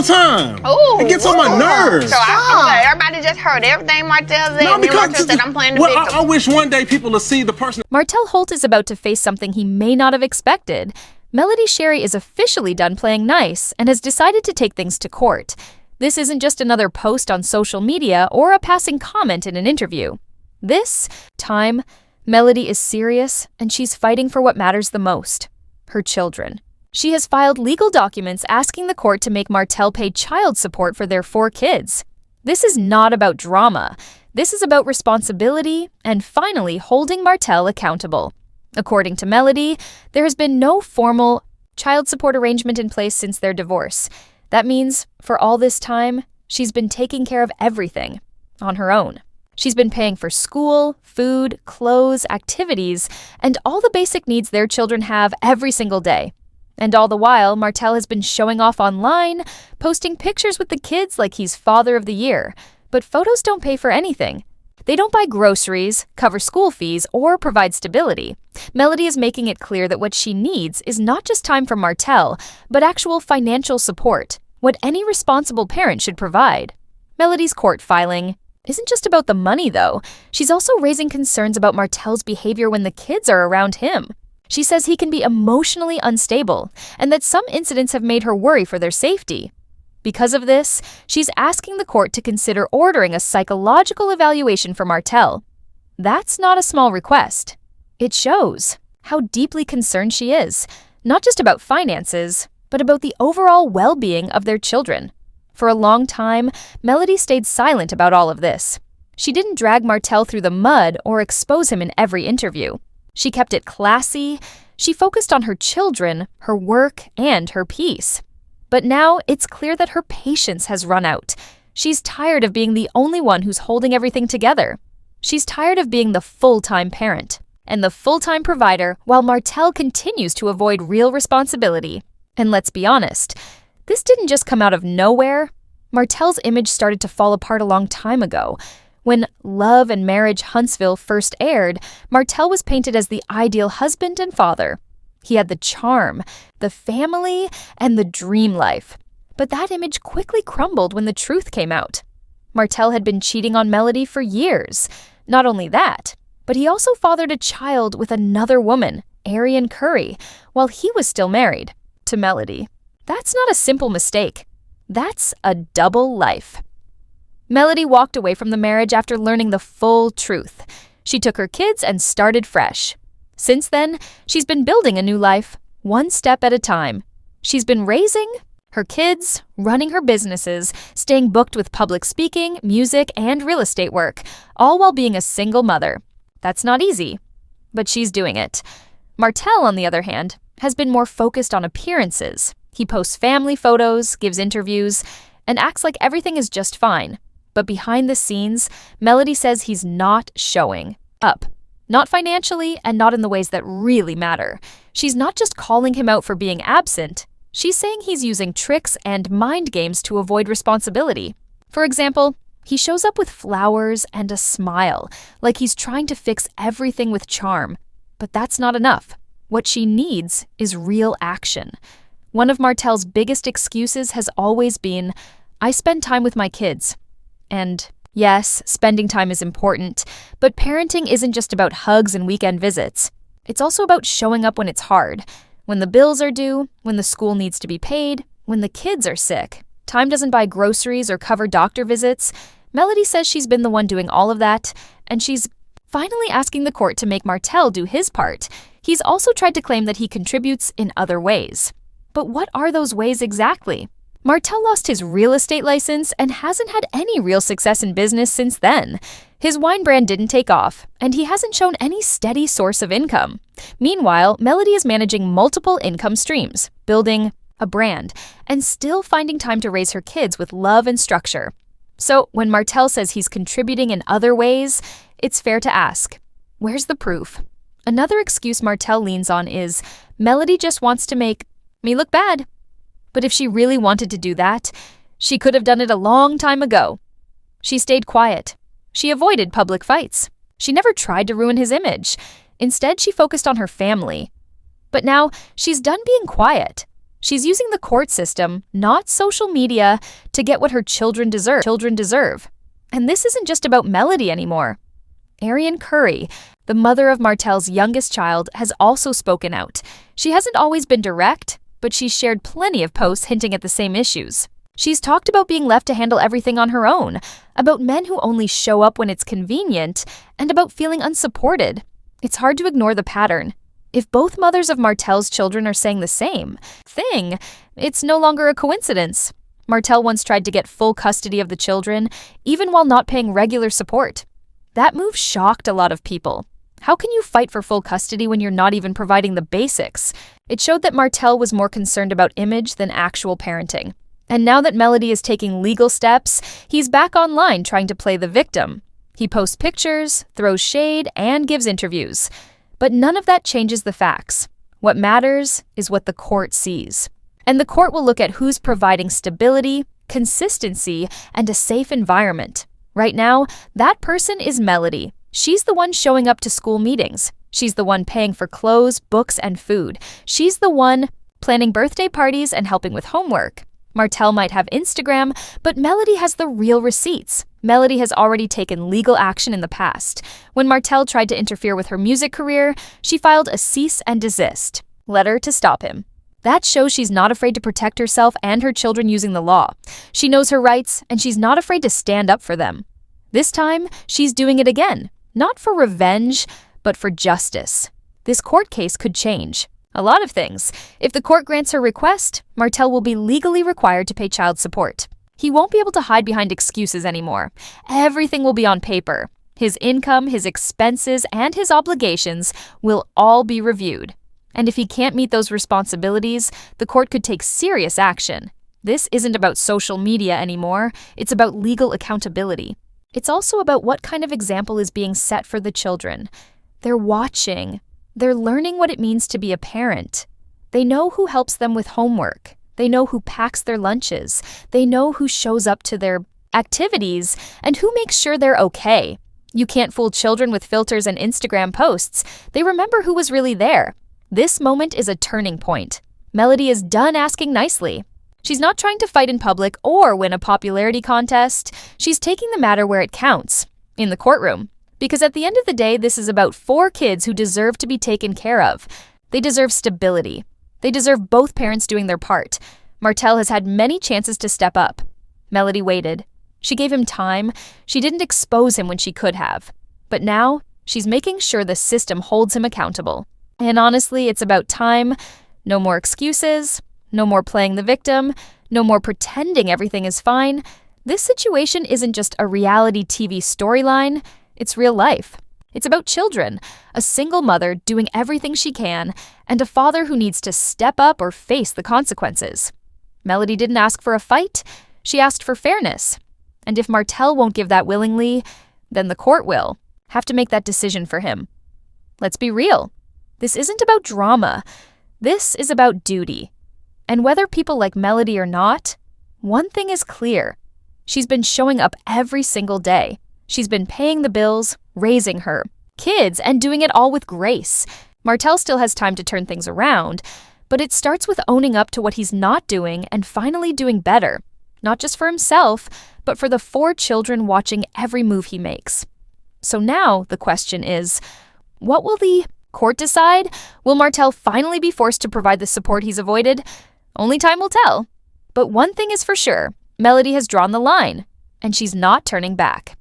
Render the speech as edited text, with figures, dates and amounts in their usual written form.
time. Ooh, it gets on my nerves. So okay, everybody just heard everything Martell said. No, Martell said I'm playing the well, victim. I wish one day people will see the person. Martell Holt is about to face something he may not have expected. Melody Shari is officially done playing nice and has decided to take things to court. This isn't just another post on social media or a passing comment in an interview. This time, Melody is serious and she's fighting for what matters the most: her children. She has filed legal documents asking the court to make Martell pay child support for their 4 kids. This is not about drama. This is about responsibility and finally holding Martell accountable. According to Melody, there has been no formal child support arrangement in place since their divorce. That means, for all this time, she's been taking care of everything on her own. She's been paying for school, food, clothes, activities, and all the basic needs their children have every single day. And all the while, Martell has been showing off online, posting pictures with the kids like he's father of the year. But photos don't pay for anything. They don't buy groceries, cover school fees, or provide stability. Melody is making it clear that what she needs is not just time from Martell, but actual financial support, what any responsible parent should provide. Melody's court filing isn't just about the money, though. She's also raising concerns about Martell's behavior when the kids are around him. She says he can be emotionally unstable, and that some incidents have made her worry for their safety. Because of this, she's asking the court to consider ordering a psychological evaluation for Martell. That's not a small request. It shows how deeply concerned she is, not just about finances, but about the overall well-being of their children. For a long time, Melody stayed silent about all of this. She didn't drag Martell through the mud or expose him in every interview. She kept it classy. She focused on her children, her work, and her peace. But now it's clear that her patience has run out. She's tired of being the only one who's holding everything together. She's tired of being the full-time parent and the full-time provider while Martell continues to avoid real responsibility. And let's be honest, this didn't just come out of nowhere. Martell's image started to fall apart a long time ago. When Love and Marriage Huntsville first aired, Martell was painted as the ideal husband and father. He had the charm, the family, and the dream life. But that image quickly crumbled when the truth came out. Martell had been cheating on Melody for years. Not only that, but he also fathered a child with another woman, Arian Curry, while he was still married to Melody. That's not a simple mistake. That's a double life. Melody walked away from the marriage after learning the full truth. She took her kids and started fresh. Since then, she's been building a new life, one step at a time. She's been raising her kids, running her businesses, staying booked with public speaking, music, and real estate work, all while being a single mother. That's not easy, but she's doing it. Martell, on the other hand, has been more focused on appearances. He posts family photos, gives interviews, and acts like everything is just fine. But behind the scenes, Melody says he's not showing up. Not financially and not in the ways that really matter. She's not just calling him out for being absent. She's saying he's using tricks and mind games to avoid responsibility. For example, he shows up with flowers and a smile, like he's trying to fix everything with charm. But that's not enough. What she needs is real action. One of Martell's biggest excuses has always been, "I spend time with my kids." And yes, spending time is important, but parenting isn't just about hugs and weekend visits. It's also about showing up when it's hard. When the bills are due, when the school needs to be paid, when the kids are sick. Time doesn't buy groceries or cover doctor visits. Melody says she's been the one doing all of that, and she's finally asking the court to make Martell do his part. He's also tried to claim that he contributes in other ways. But what are those ways exactly? Martell lost his real estate license and hasn't had any real success in business since then. His wine brand didn't take off, and he hasn't shown any steady source of income. Meanwhile, Melody is managing multiple income streams, building a brand, and still finding time to raise her kids with love and structure. So when Martell says he's contributing in other ways, it's fair to ask, where's the proof? Another excuse Martell leans on is, Melody just wants to make me look bad. But if she really wanted to do that, she could have done it a long time ago. She stayed quiet. She avoided public fights. She never tried to ruin his image. Instead, she focused on her family. But now, she's done being quiet. She's using the court system, not social media, to get what her children deserve. And this isn't just about Melody anymore. Arian Curry, the mother of Martell's youngest child, has also spoken out. She hasn't always been direct, but she's shared plenty of posts hinting at the same issues. She's talked about being left to handle everything on her own, about men who only show up when it's convenient, and about feeling unsupported. It's hard to ignore the pattern. If both mothers of Martell's children are saying the same thing, it's no longer a coincidence. Martell once tried to get full custody of the children, even while not paying regular support. That move shocked a lot of people. How can you fight for full custody when you're not even providing the basics? It showed that Martell was more concerned about image than actual parenting. And now that Melody is taking legal steps, he's back online trying to play the victim. He posts pictures, throws shade, and gives interviews. But none of that changes the facts. What matters is what the court sees. And the court will look at who's providing stability, consistency, and a safe environment. Right now, that person is Melody. She's the one showing up to school meetings. She's the one paying for clothes, books, and food. She's the one planning birthday parties and helping with homework. Martell might have Instagram, but Melody has the real receipts. Melody has already taken legal action in the past. When Martell tried to interfere with her music career, she filed a cease and desist letter to stop him. That shows she's not afraid to protect herself and her children using the law. She knows her rights, and she's not afraid to stand up for them. This time, she's doing it again, not for revenge, but for justice. This court case could change a lot of things. If the court grants her request, Martell will be legally required to pay child support. He won't be able to hide behind excuses anymore. Everything will be on paper. His income, his expenses, and his obligations will all be reviewed. And if he can't meet those responsibilities, the court could take serious action. This isn't about social media anymore. It's about legal accountability. It's also about what kind of example is being set for the children. They're watching. They're learning what it means to be a parent. They know who helps them with homework. They know who packs their lunches. They know who shows up to their activities and who makes sure they're okay. You can't fool children with filters and Instagram posts. They remember who was really there. This moment is a turning point. Melody is done asking nicely. She's not trying to fight in public or win a popularity contest. She's taking the matter where it counts, in the courtroom. Because at the end of the day, this is about 4 kids who deserve to be taken care of. They deserve stability. They deserve both parents doing their part. Martell has had many chances to step up. Melody waited. She gave him time. She didn't expose him when she could have. But now, she's making sure the system holds him accountable. And honestly, it's about time. No more excuses. No more playing the victim. No more pretending everything is fine. This situation isn't just a reality TV storyline. It's real life. It's about children, a single mother doing everything she can, and a father who needs to step up or face the consequences. Melody didn't ask for a fight. She asked for fairness. And if Martell won't give that willingly, then the court will have to make that decision for him. Let's be real. This isn't about drama. This is about duty. And whether people like Melody or not, one thing is clear. She's been showing up every single day. She's been paying the bills, raising her kids, and doing it all with grace. Martell still has time to turn things around, but it starts with owning up to what he's not doing and finally doing better. Not just for himself, but for the 4 children watching every move he makes. So now the question is, what will the court decide? Will Martell finally be forced to provide the support he's avoided? Only time will tell. But one thing is for sure, Melody has drawn the line, and she's not turning back.